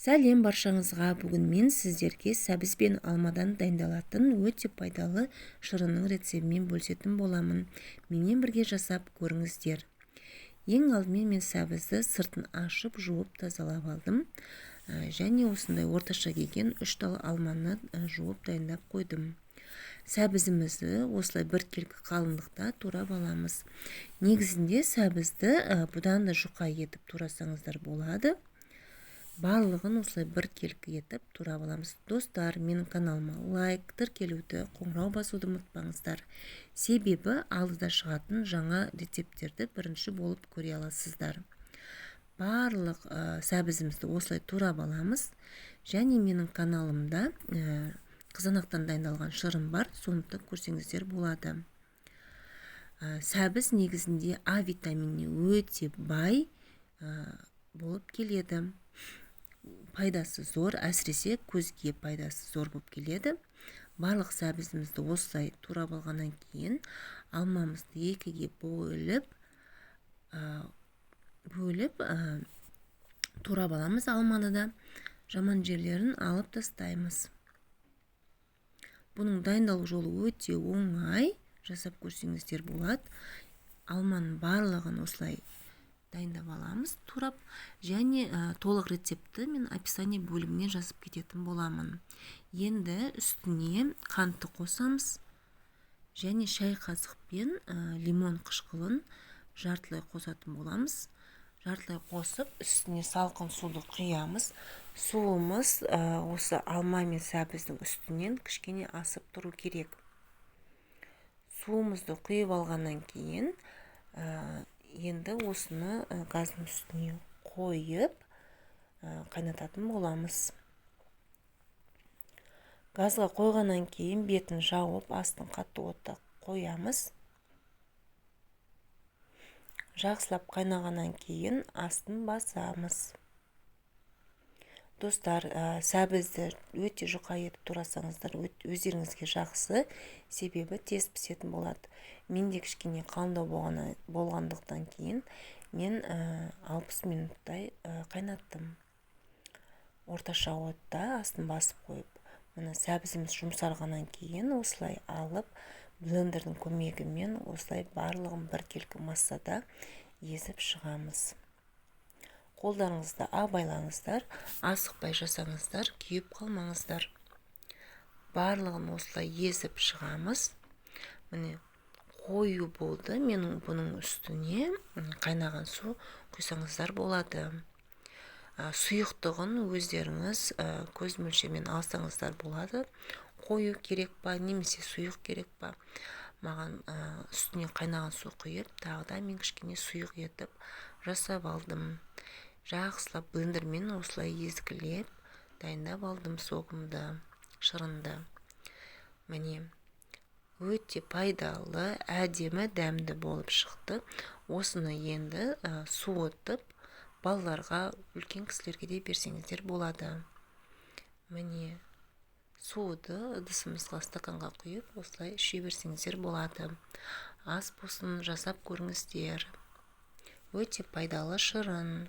Сәлем баршаңызға. Бүгін мен сіздерге сәбіз бен алмадан дайындалатын өте пайдалы шырынның рецебімен бөлісетін боламын. Менімен бірге жасап көріңіздер. Ең алдымен мен сәбізді сыртын ашып, жуып тазалап алдым. Және осындай орташа келген 3 дал алманы жуып дайындап қойдым. Сәбізімізді осылай бір келкі қалыңдықта турап аламыз. Негізінде сәбізді бұдан да жұқа етіп турасаңыздар болады. Барлығын осылай бір келкі етіп турап аламыз. Достар, менің каналыма лайк, тіркелуді, қоңырау басуды ұмытпаңыздар. Себебі алдыда шығатын жаңа рецептерді бірінші болып көре аласыздар. Барлық сәбізімізді осылай турап аламыз. Және менің каналымда қызанақтан дайындалған шырын бар, соны да көрсеңіздер болады. Сәбіз негізінде А витаминіне өте бай болып келеді. Пайдасы зор, әсіресе көзге пайдасы зор болып келеді. Барлық сәбізімізді осылай турап алғаннан кейін алмамызды екіге бөліп турап аламыз. Алманы да жаман жерлерін алып тастаймыз. Бұның дайындалу жолы өте оңай, жасап көрсеңіздер болады. Алманың барлығын осылай дайындап аламыз, турап, және толық рецепті мен описание бөліміне жазып кететін боламын. Енді үстіне қантты қосамыз, және шай қасықпен лимон қышқылын жартылай қосатын боламыз. Жартылай қосып, үстіне салқын суды құямыз. Суымыз осы алма мен сәбіздің үстінен кішкене асып тұру керек. Суымызды құйып алғаннан кейін енді осыны газдың үстіне қойып қайнататын боламыз. Газға қойғаннан кейін бетін жауып, астын қатты отта қоямыз. Жақсылап қайнағаннан кейін астын басамыз. Достар, сәбізді өте жұқа етіп турасаңыздар өздеріңізге жақсы, себебі тез пісетін болады. Менде кішкене қалыңдау болғандықтан кейін мен 60 минуттай қайнаттым. Орташа отта астын басып қойып, мына сәбізіміз жұмсарғаннан кейін осылай алып, блендердің көмегімен осылай барлығын бір келкі массада езіп шығамыз. Қолдарыңызды абайлаңыздар, асықпай жасаңыздар, күйіп қалмаңыздар. Барлығын осылай езіп шығамыз. Міне қою болды. Менің бұның үстіне қайнаған су құйсаңыздар болады. Сұйықтығын өздеріңіз көз мөлшерімен алсаңыздар болады. Қою керек па, немесе сұйық керек па? Маған үстіне қайнаған су құйып, тағы да мен кішкене сұйық етіп жасап алдым. Жақсылап блендермен осылай езгілеп дайындап алдым соғымды, шырынды. Міне өте пайдалы, әдемі, дәмді болып шықты. Осыны енді суытып, балаларға, үлкен кісілерге де берсеңіздер болады. Міне суды ыдысымызға, стаканға құйып, осылай іше берсеңіздер болады. Ас болсын, жасап көріңіздер. Өте пайдалы шырын.